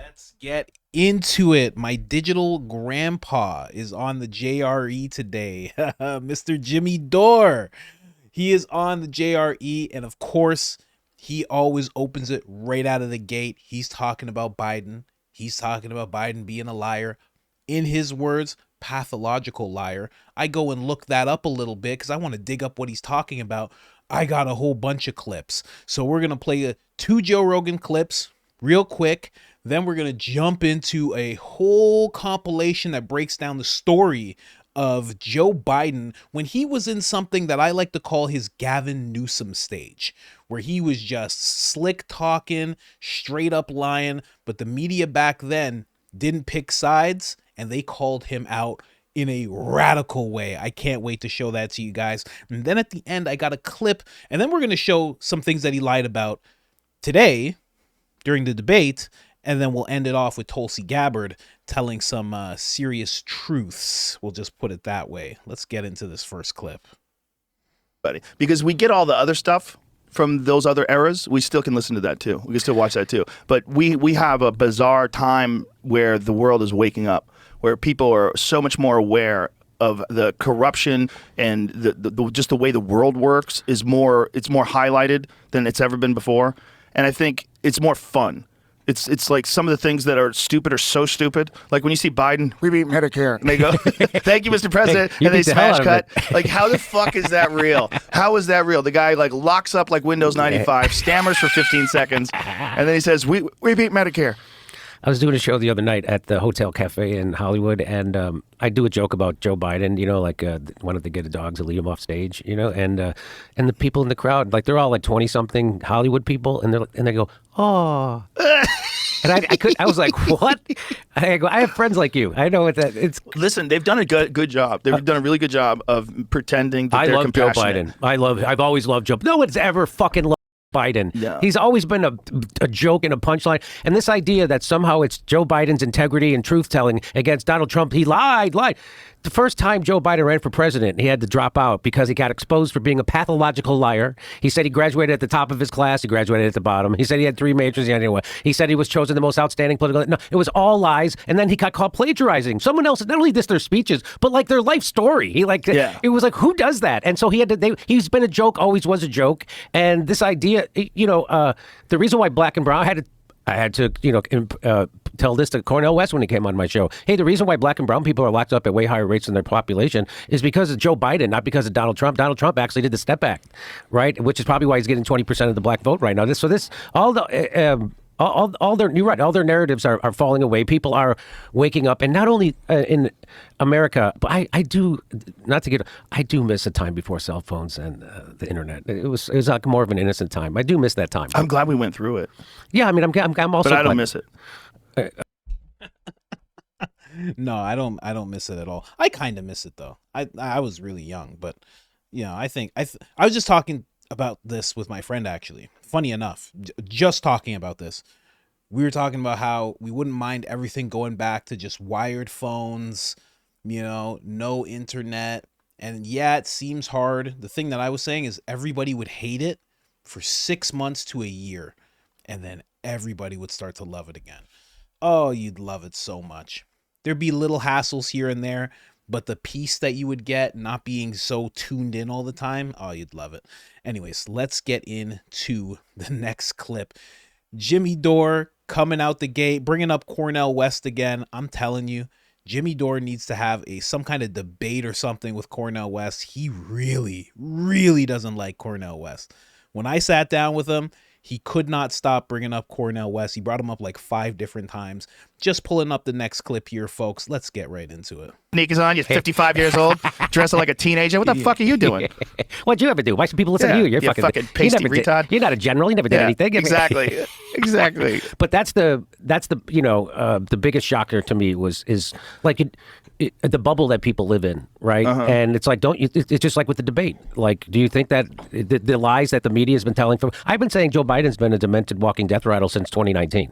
Let's get into it. My digital grandpa is on the JRE today. Mr. Jimmy Dore. He is on the JRE, and of course, he always opens it right out of the gate. He's talking about Biden. He's talking about Biden being a liar. In his words, pathological liar. I go and look that up a little bit because I want to dig up what he's talking about. I got a whole bunch of clips. So we're going to play two Joe Rogan clips real quick. Then we're going to jump into a whole compilation that breaks down the story of Joe Biden when he was in something that I like to call his Gavin Newsom stage, where he was just slick talking, straight up lying, but the media back then didn't pick sides and they called him out in a radical way. I can't wait to show that to you guys. And then at the end, I got a clip, and then we're going to show some things that he lied about today during the debate. And then we'll end it off with Tulsi Gabbard telling some serious truths. We'll just put it that way. Let's get into this first clip. Because we get all the other stuff from those other eras, we still can listen to that too. We can still watch that too. But we have a bizarre time where the world is waking up, where people are so much more aware of the corruption and just the way the world works it's more highlighted than it's ever been before. And I think it's more fun. It's like some of the things that are stupid are so stupid. Like when you see Biden, we beat Medicare, and they go, "Thank you, Mr. President," and they smash cut. Like, how the fuck is that real? How is that real? The guy like locks up like Windows 95, stammers for 15 seconds, and then he says, "We beat Medicare." I was doing a show the other night at the Hotel Cafe in Hollywood, and I do a joke about Joe Biden, you know, like wanted to get a dog to lead him off stage, you know, and the people in the crowd, like they're all like 20-something Hollywood people, and they go, "Oh." And I was like, what? I go, I have friends like you. I know what that it's. Listen, they've done a good job. They've done a really good job of pretending that they're compassionate. I love Joe Biden. I've always loved Joe. No one's ever fucking loved Biden. No. He's always been a joke and a punchline. And this idea that somehow it's Joe Biden's integrity and truth-telling against Donald Trump, he lied. The first time Joe Biden ran for president, he had to drop out because he got exposed for being a pathological liar. He said he graduated at the top of his class. He graduated at the bottom. He said he had 3 majors. Anyway, he said he was chosen the most outstanding political. No, it was all lies. And then he got caught plagiarizing. Someone else, not only their speeches, but like their life story. It was like, who does that? And so he had to. He's been a joke. Always was a joke. And this idea, you know, the reason why Black and Brown I had to, you know, tell this to Cornel West when he came on my show. Hey, the reason why Black and brown people are locked up at way higher rates than their population is because of Joe Biden, not because of Donald Trump. Donald Trump actually did the Step Act, right? Which is probably why he's getting 20% of the black vote right now. All their narratives are falling away. People are waking up, and not only in America, but I do miss a time before cell phones and the internet. It was like more of an innocent time. I do miss that time. I'm glad we went through it. Yeah, I mean, I'm also. But I don't miss it. No, I don't miss it at all. I kind of miss it though. I was really young, but you know, I was just talking about this with my friend actually. Funny enough, just talking about this. We were talking about how we wouldn't mind everything going back to just wired phones, you know, no internet. And yeah, it seems hard. The thing that I was saying is everybody would hate it for 6 months to a year, and then everybody would start to love it again. Oh, you'd love it so much. There'd be little hassles here and there, but the peace that you would get not being so tuned in all the time, oh, you'd love it. Anyways, let's get into the next clip. Jimmy Dore coming out the gate, bringing up Cornel West again. I'm telling you, Jimmy Dore needs to have some kind of debate or something with Cornel West. He really, really doesn't like Cornel West. When I sat down with him, he could not stop bringing up Cornel West. He brought him up like 5 different times. Just pulling up the next clip here, folks. Let's get right into it. Sneakers on, you're 55 years old, dressing like a teenager. What the fuck are you doing? What'd you ever do? Why should people listen to you? You're fucking pasty retard. You're not a general. You never did anything. Exactly. Exactly. But that's the you know, the biggest shocker to me is like the bubble that people live in, right? And it's like, it's just like with the debate. Like, do you think that the lies that the media has been telling from, I've been saying Joe Biden's been a demented walking death rattle since 2019.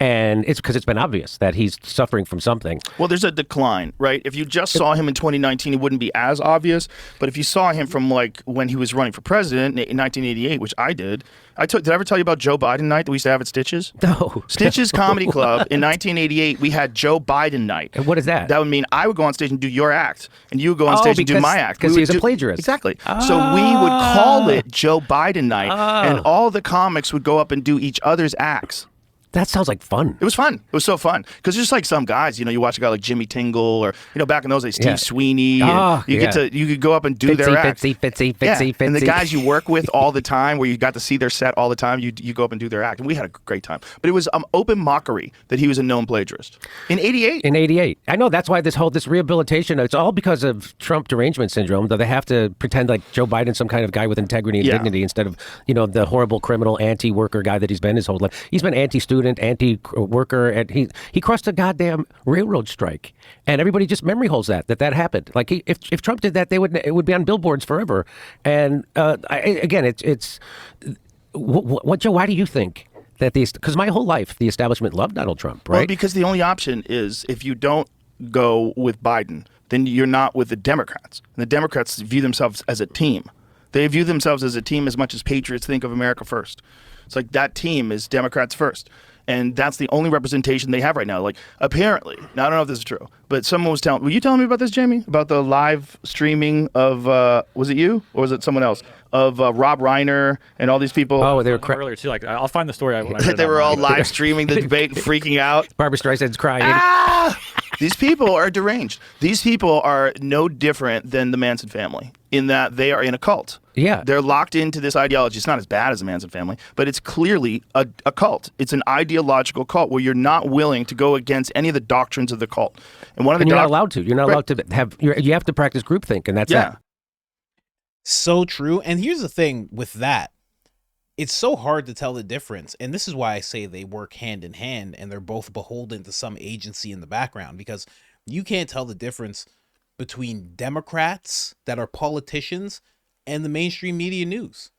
And it's because it's been obvious that he's suffering from something. Well, there's a decline, right? If you just saw him in 2019, it wouldn't be as obvious. But if you saw him from like when he was running for president in 1988, which I did, did I ever tell you about Joe Biden night that we used to have at Stitches? No. Stitches Comedy Club in 1988, we had Joe Biden night. And what is that? That would mean I would go on stage and do your act, and you would go on stage and do my act. Because he was a plagiarist. Exactly. So we would call it Joe Biden night, and all the comics would go up and do each other's acts. That sounds like fun. It was fun. It was so fun. Because just like some guys, you watch a guy like Jimmy Tingle or, back in those days, Steve Sweeney. And you could go up and do their act. Fitzy. And the guys you work with all the time, where you got to see their set all the time, you go up and do their act. And we had a great time. But it was open mockery that he was a known plagiarist. In 88? In 88. I know, that's why this rehabilitation, it's all because of Trump derangement syndrome, that they have to pretend like Joe Biden's some kind of guy with integrity and dignity instead of, the horrible criminal anti-worker guy that he's been his whole life. He's been anti-student, anti-worker, and he crossed a goddamn railroad strike, and everybody just memory holds that happened. Like if Trump did that, it would be on billboards forever. And it's what Joe? Why do you think that because my whole life the establishment loved Donald Trump, right? Well, because the only option is if you don't go with Biden, then you're not with the Democrats, and the Democrats view themselves as a team. They view themselves as a team as much as patriots think of America first. It's like that team is Democrats first. And that's the only representation they have right now. Like, apparently, now I don't know if this is true, but someone was were you telling me about this, Jamie? About the live streaming of, was it you or was it someone else? Of Rob Reiner and all these people. Oh, they were earlier too. Like, I'll find the story. When I read that it they were all online. live streaming the debate and freaking out. Barbara Streisand's crying. These people are deranged. These people are no different than the Manson family in that they are in a cult. Yeah. They're locked into this ideology. It's not as bad as the Manson family, but it's clearly a cult. It's an ideological cult where you're not willing to go against any of the doctrines of the cult. And one of the you're not allowed to. You're not allowed to have. You have to practice groupthink, and that's it. So true. And here's the thing with that. It's so hard to tell the difference. And this is why I say they work hand in hand and they're both beholden to some agency in the background, because you can't tell the difference between Democrats that are politicians and the mainstream media news.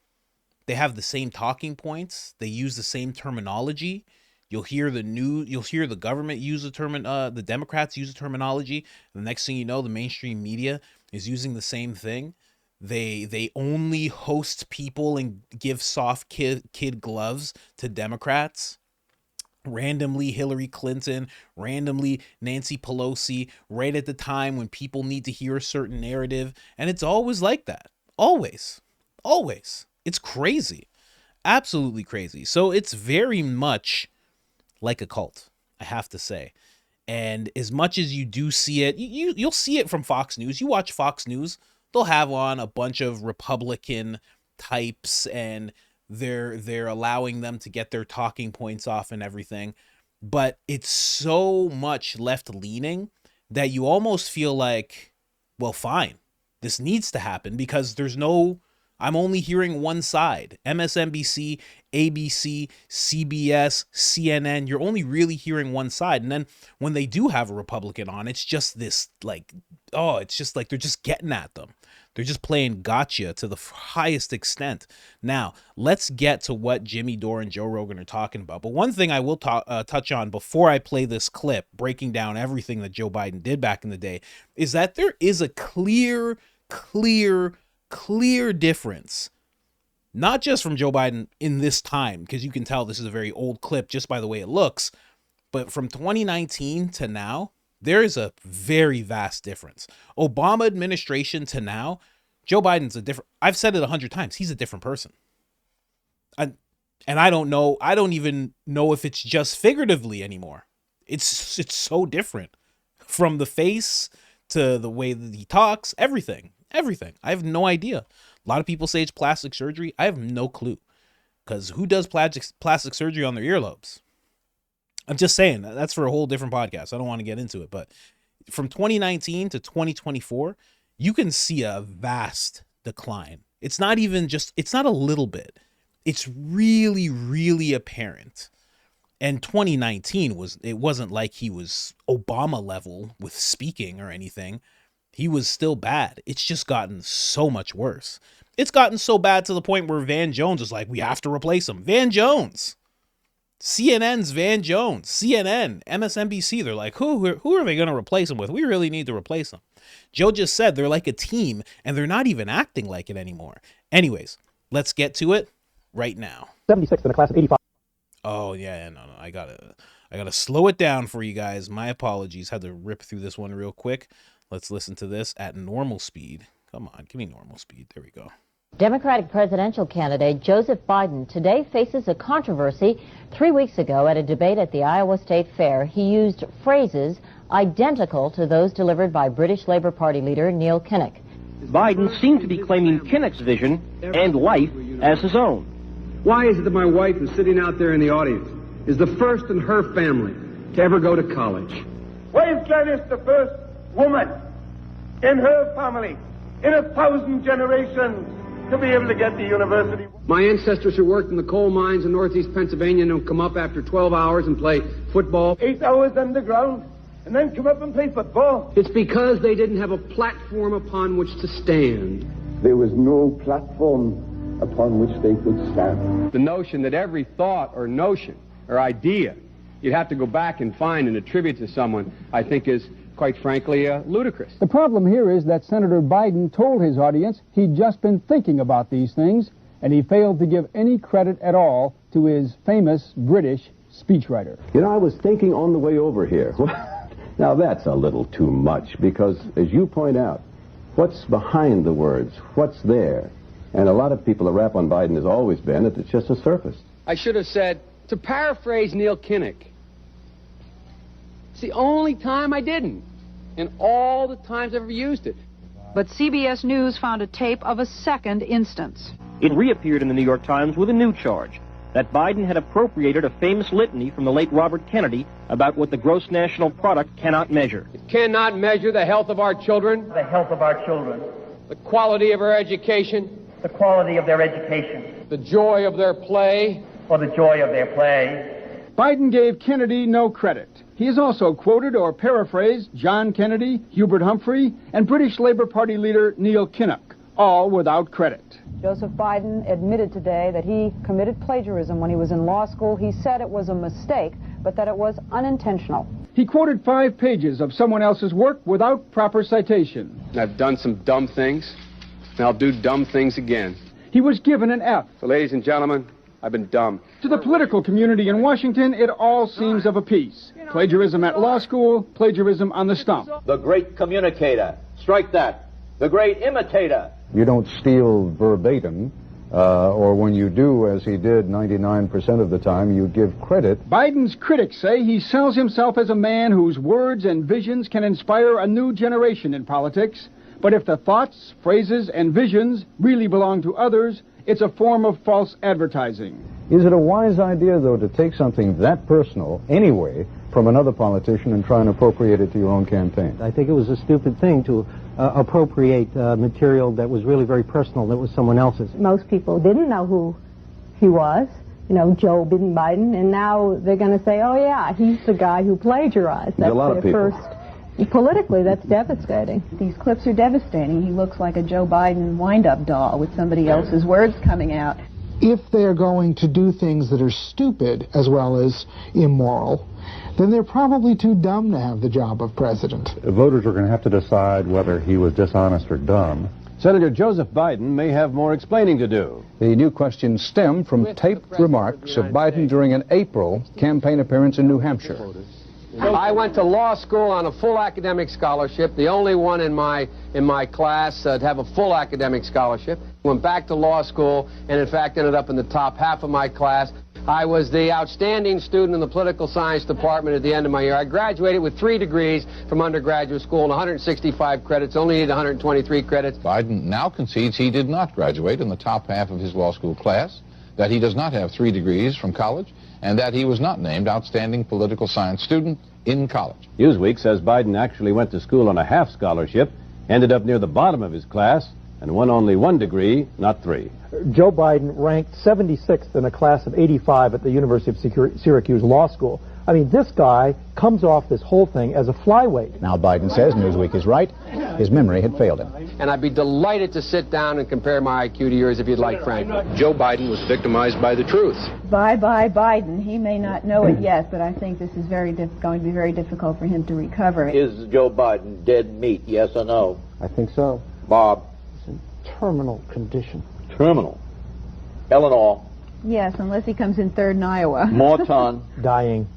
They have the same talking points. They use the same terminology. You'll hear the government use the Democrats use the terminology. The next thing you know, the mainstream media is using the same thing. They only host people and give soft kid gloves to Democrats. Randomly Hillary Clinton, randomly Nancy Pelosi, right at the time when people need to hear a certain narrative. And it's always like that. Always. It's crazy. Absolutely crazy. So it's very much like a cult, I have to say. And as much as you do see it, you'll see it from Fox News. You watch Fox News, they'll have on a bunch of Republican types and they're allowing them to get their talking points off and everything. But it's so much left leaning that you almost feel like, well, fine, this needs to happen because I'm only hearing one side. MSNBC, ABC, CBS, CNN, you're only really hearing one side. And then when they do have a Republican on, it's just this it's just like they're just getting at them. They're just playing gotcha to the highest extent. Now, let's get to what Jimmy Dore and Joe Rogan are talking about. But one thing I will touch on before I play this clip, breaking down everything that Joe Biden did back in the day, is that there is a clear difference, not just from Joe Biden in this time, because you can tell this is a very old clip just by the way it looks, but from 2019 to now, there is a very vast difference. Obama administration to now, Joe Biden's I've said it 100 times, he's a different person. And I don't even know if it's just figuratively anymore. It's so different from the face to the way that he talks, everything. I have no idea. A lot of people say it's plastic surgery. I have no clue, because who does plastic surgery on their earlobes? I'm just saying, that's for a whole different podcast. I don't want to get into it, but from 2019 to 2024, you can see a vast decline. It's not a little bit. It's really, really apparent. And 2019 wasn't like he was Obama level with speaking or anything. He was still bad. It's just gotten so much worse. It's gotten so bad to the point where Van Jones is like, we have to replace him. Van Jones. CNN's Van Jones. CNN, MSNBC, they're like, who are they going to replace him with? We really need to replace him. Joe just said they're like a team, and they're not even acting like it anymore. Anyways, let's get to it right now. 76th in a class of 85. Oh, yeah, no. I gotta slow it down for you guys. My apologies. Had to rip through this one real quick. Let's listen to this at normal speed. Come on, give me normal speed. There we go. Democratic presidential candidate Joseph Biden today faces a controversy. 3 weeks ago at a debate at the Iowa State Fair, he used phrases identical to those delivered by British Labour Party leader Neil Kinnock. Biden seemed to be claiming Kinnock's vision and life as his own. Why is it that my wife, who's sitting out there in the audience, is the first in her family to ever go to college? Why is Gladys the first woman in her family in 1,000 generations to be able to get to university? My ancestors who worked in the coal mines in northeast Pennsylvania don't come up after 12 hours and play football. 8 hours underground and then come up and play football. It's because they didn't have a platform upon which to stand. There was no platform upon which they could stand. The notion that every thought or notion or idea you'd have to go back and find and attribute to someone, I think is, quite frankly, ludicrous. The problem here is that Senator Biden told his audience he'd just been thinking about these things, and he failed to give any credit at all to his famous British speechwriter. You know, I was thinking on the way over here. Now that's a little too much, because as you point out, what's behind the words? What's there? And a lot of people, the rap on Biden has always been that it's just a surface. I should have said, to paraphrase Neil Kinnock, it's the only time I didn't, and all the times I've ever used it. But CBS News found a tape of a second instance. It reappeared in the New York Times with a new charge, that Biden had appropriated a famous litany from the late Robert Kennedy about what the gross national product cannot measure. It cannot measure the health of our children, The health of our children, the quality of our education, the quality of their education, the joy of their play, or the joy of their play. Biden gave Kennedy no credit. He has also quoted or paraphrased John Kennedy, Hubert Humphrey, and British Labour Party leader Neil Kinnock, all without credit. Joseph Biden admitted today that he committed plagiarism when he was in law school. He said it was a mistake, but that it was unintentional. He quoted 5 pages of someone else's work without proper citation. I've done some dumb things, and I'll do dumb things again. He was given an F. So, ladies and gentlemen, I've been dumb. To the political community in Washington, it all seems of a piece. Plagiarism at law school, plagiarism on the stump. The great communicator. Strike that. The great imitator. You don't steal verbatim, or when you do, as he did 99% of the time, you give credit. Biden's critics say he sells himself as a man whose words and visions can inspire a new generation in politics. But if the thoughts, phrases, and visions really belong to others, it's a form of false advertising. Is it a wise idea, though, to take something that personal, anyway, from another politician and try and appropriate it to your own campaign? I think it was a stupid thing to appropriate material that was really very personal, that was someone else's. Most people didn't know who he was, you know, Joe Biden, and now they're going to say, oh, yeah, he's the guy who plagiarized. That's a lot of people. Politically, that's devastating. These clips are devastating. He looks like a Joe Biden wind-up doll with somebody else's words coming out. If they're going to do things that are stupid as well as immoral, then they're probably too dumb to have the job of president. Voters are going to have to decide whether he was dishonest or dumb. Senator Joseph Biden may have more explaining to do. The new question stemmed from taped remarks of Biden during an April campaign appearance in New Hampshire. I went to law school on a full academic scholarship, the only one in my class to have a full academic scholarship. Went back to law school and, in fact, ended up in the top half of my class. I was the outstanding student in the political science department at the end of my year. I graduated with 3 degrees from undergraduate school and 165 credits, only needed 123 credits. Biden now concedes he did not graduate in the top half of his law school class, that he does not have 3 degrees from college, and that he was not named outstanding political science student in college. Newsweek says Biden actually went to school on a half scholarship, ended up near the bottom of his class, and won only 1 degree, not 3. Joe Biden ranked 76th in a class of 85 at the University of Syracuse Law School. I mean, this guy comes off this whole thing as a flyweight. Now Biden says Newsweek is right. His memory had failed him. And I'd be delighted to sit down and compare my IQ to yours if you'd like, Frank. Joe Biden was victimized by the truth. Bye-bye Biden. He may not know it yet, but I think this is going to be very difficult for him to recover. Is Joe Biden dead meat, yes or no? I think so. Bob? It's in terminal condition. Terminal. Eleanor? Yes, unless he comes in third in Iowa. Morton? Dying.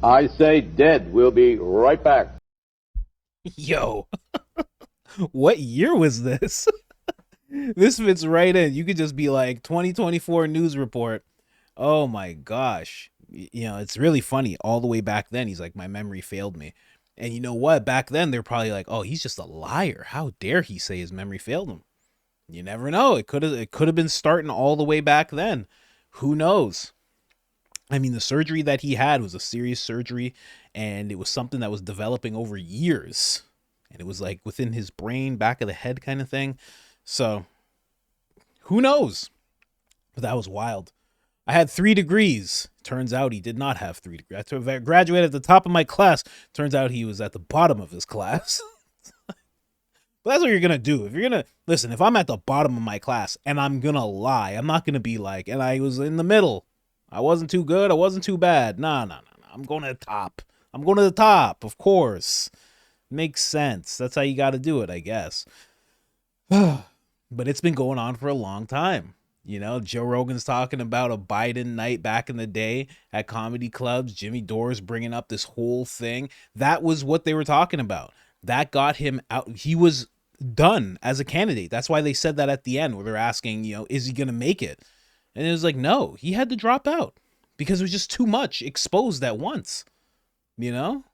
I say dead. We'll be right back. Yo, what year was this? This fits right in. You could just be like 2024 news report. Oh my gosh. You know, it's really funny. All the way back then, he's like, my memory failed me. And you know what? Back then, they're probably like, oh, he's just a liar. How dare he say his memory failed him? You never know. It could have been starting all the way back then. Who knows? I mean, the surgery that he had was a serious surgery, and it was something that was developing over years. And it was like within his brain, back of the head kind of thing. So, who knows? But that was wild. I had 3 degrees. Turns out he did not have 3 degrees. I graduated at the top of my class. Turns out he was at the bottom of his class. But that's what you're going to do. If you're going to, listen, if I'm at the bottom of my class and I'm going to lie, I'm not going to be like, and I was in the middle. I wasn't too good. I wasn't too bad. No. I'm going to the top. I'm going to the top, of course. Makes sense. That's how you got to do it, I guess. But it's been going on for a long time. You know, Joe Rogan's talking about a Biden night back in the day at comedy clubs. Jimmy Dore's bringing up this whole thing. That was what they were talking about. That got him out. He was done as a candidate. That's why they said that at the end where they're asking, you know, is he going to make it? And it was like, no, he had to drop out because it was just too much exposed at once. You know,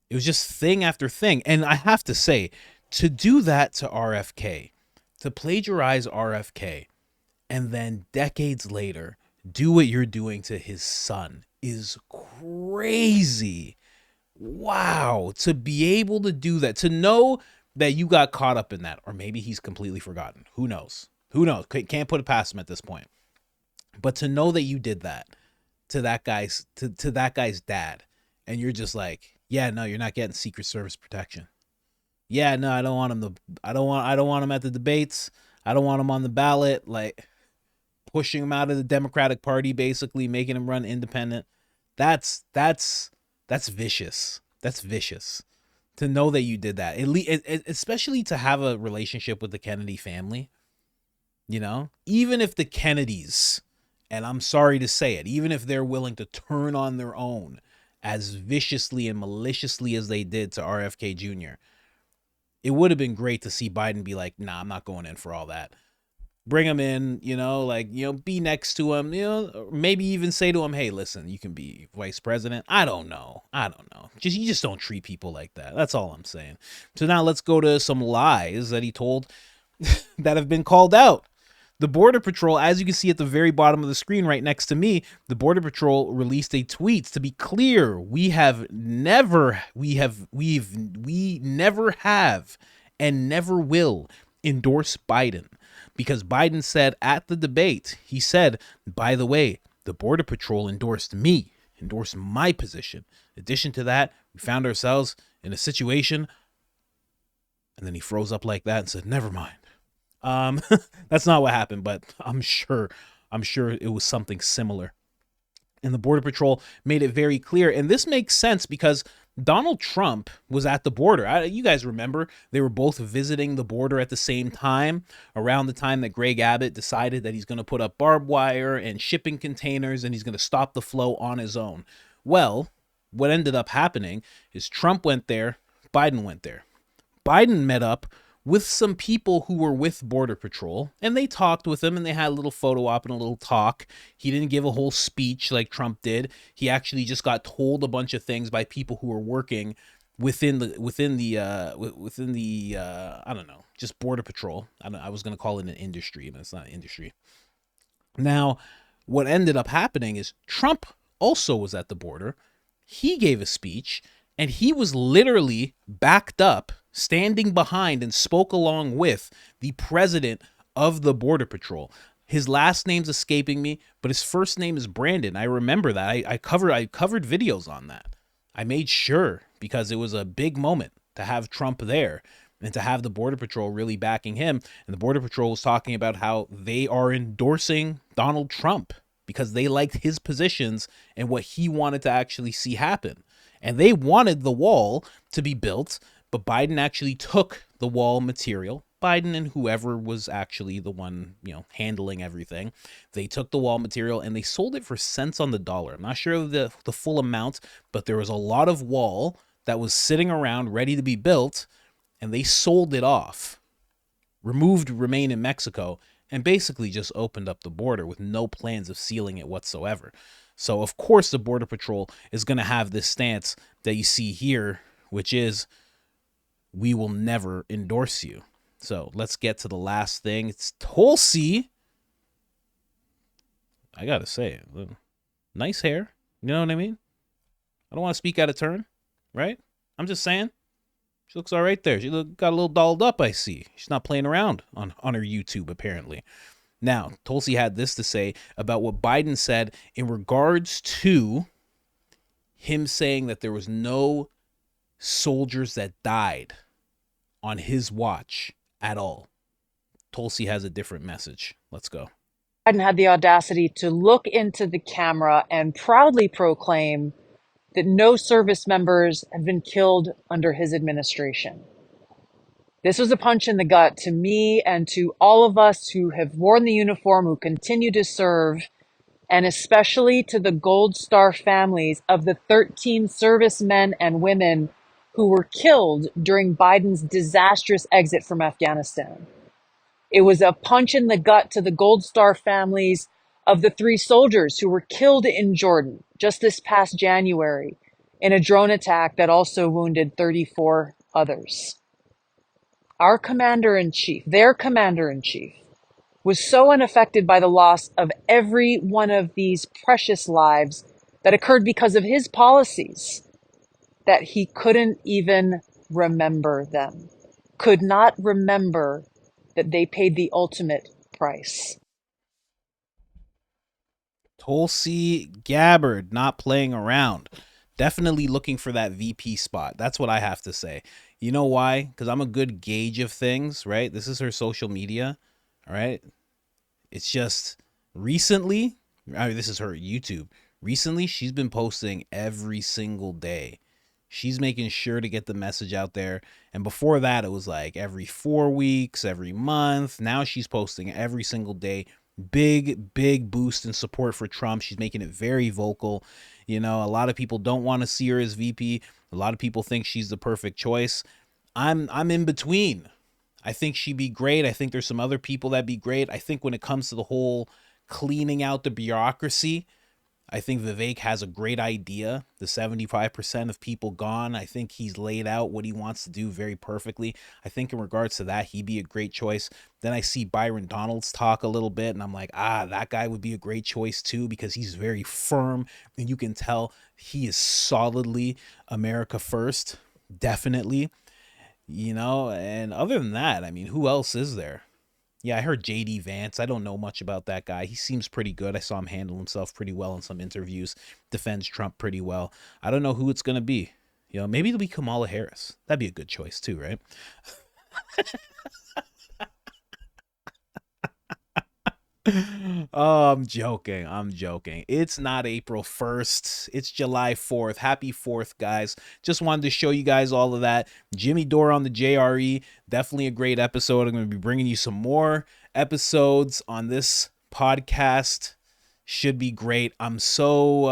it was just thing after thing. And I have to say, to do that to RFK, to plagiarize RFK, and then decades later, do what you're doing to his son is crazy. Wow. To be able to do that, to know that you got caught up in that, or maybe he's completely forgotten. Who knows? Who knows? Can't put it past him at this point. But to know that you did that to that guy's to that guy's dad, and you're just like, yeah, no, you're not getting Secret Service protection. Yeah, no, I don't want him to. I don't want him at the debates. I don't want him on the ballot. Like pushing him out of the Democratic Party, basically making him run independent. That's vicious. That's vicious. To know that you did that, especially to have a relationship with the Kennedy family. You know, even if the Kennedys, and I'm sorry to say it, even if they're willing to turn on their own as viciously and maliciously as they did to RFK Jr., it would have been great to see Biden be like, nah, I'm not going in for all that. Bring him in, you know, like, you know, be next to him, you know, maybe even say to him, hey, listen, you can be vice president. I don't know. You just don't treat people like that. That's all I'm saying. So now let's go to some lies that he told that have been called out. The Border Patrol, as you can see at the very bottom of the screen right next to me, the Border Patrol released a tweet. To be clear, we never have and never will endorse Biden, because Biden said at the debate, he said, by the way, the Border Patrol endorsed my position. In addition to that, we found ourselves in a situation, and then he froze up like that and said, never mind. That's not what happened, but I'm sure it was something similar. And the Border Patrol made it very clear. And this makes sense because Donald Trump was at the border. You guys remember they were both visiting the border at the same time, around the time that Greg Abbott decided that he's going to put up barbed wire and shipping containers and he's going to stop the flow on his own. Well, what ended up happening is Trump went there, Biden went there. Biden met up with some people who were with Border Patrol, and they talked with him, and they had a little photo op and a little talk. He didn't give a whole speech like Trump did. He actually just got told a bunch of things by people who were working within the I don't know, just Border Patrol. I was going to call it an industry, but it's not an industry. Now, what ended up happening is Trump also was at the border. He gave a speech, and he was literally backed up standing behind and spoke along with the president of the Border Patrol. His last name's escaping me, but his first name is Brandon. I remember that. I covered videos on that. I made sure, because it was a big moment to have Trump there and to have the Border Patrol really backing him. And the Border Patrol was talking about how they are endorsing Donald Trump because they liked his positions and what he wanted to actually see happen. And they wanted the wall to be built, but Biden actually took the wall material. Biden and whoever was actually the one, handling everything. They took the wall material and they sold it for cents on the dollar. I'm not sure of the full amount, but there was a lot of wall that was sitting around ready to be built, and they sold it off, removed Remain in Mexico, and basically just opened up the border with no plans of sealing it whatsoever. So, of course, the Border Patrol is going to have this stance that you see here, which is, we will never endorse you. So, let's get to the last thing. It's Tulsi. I got to say, nice hair. You know what I mean? I don't want to speak out of turn, right? I'm just saying. She looks all right there. She got a little dolled up, I see. She's not playing around on her YouTube, apparently. Now, Tulsi had this to say about what Biden said in regards to him saying that there was no soldiers that died on his watch at all. Tulsi has a different message. Let's go. Biden had the audacity to look into the camera and proudly proclaim that no service members have been killed under his administration. This was a punch in the gut to me and to all of us who have worn the uniform, who continue to serve, and especially to the Gold Star families of the 13 servicemen and women who were killed during Biden's disastrous exit from Afghanistan. It was a punch in the gut to the Gold Star families of the 3 soldiers who were killed in Jordan just this past January in a drone attack that also wounded 34 others. Our commander-in-chief, their commander-in-chief, was so unaffected by the loss of every one of these precious lives that occurred because of his policies that he couldn't even remember them, could not remember that they paid the ultimate price. Tulsi Gabbard not playing around. Definitely looking for that VP spot. That's what I have to say. You know why? Because I'm a good gauge of things, right? This is her social media, all right? It's just recently, this is her YouTube. Recently, she's been posting every single day. She's making sure to get the message out there. And before that, it was like every 4 weeks, every month. Now she's posting every single day. Big boost in support for Trump. She's making it very vocal. A lot of people don't want to see her as VP. A lot of people think she's the perfect choice. I'm in between. I think she'd be great. I think there's some other people that'd be great. I think when it comes to the whole cleaning out the bureaucracy, I think Vivek has a great idea. The 75% of people gone. I think he's laid out what he wants to do very perfectly. I think in regards to that, he'd be a great choice. Then I see Byron Donalds talk a little bit, and I'm like, that guy would be a great choice too, because he's very firm, and you can tell he is solidly America first, definitely. And other than that, I mean, who else is there? Yeah, I heard JD Vance. I don't know much about that guy. He seems pretty good. I saw him handle himself pretty well in some interviews, defends Trump pretty well. I don't know who it's going to be. Maybe it'll be Kamala Harris. That'd be a good choice too, right? Oh, I'm joking. It's not April 1st. It's July 4th. Happy 4th, guys. Just wanted to show you guys all of that. Jimmy Dore on the JRE. Definitely a great episode. I'm going to be bringing you some more episodes on this podcast. Should be great. I'm so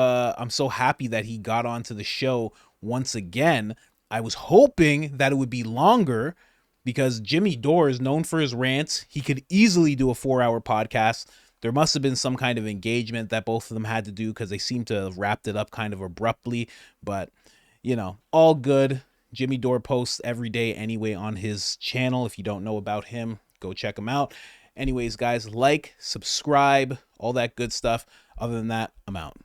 happy that he got onto the show once again. I was hoping that it would be longer, because Jimmy Dore is known for his rants. He could easily do a 4-hour podcast. There must have been some kind of engagement that both of them had to do, because they seem to have wrapped it up kind of abruptly. But, all good. Jimmy Dore posts every day anyway on his channel. If you don't know about him, go check him out. Anyways, guys, like, subscribe, all that good stuff. Other than that, I'm out.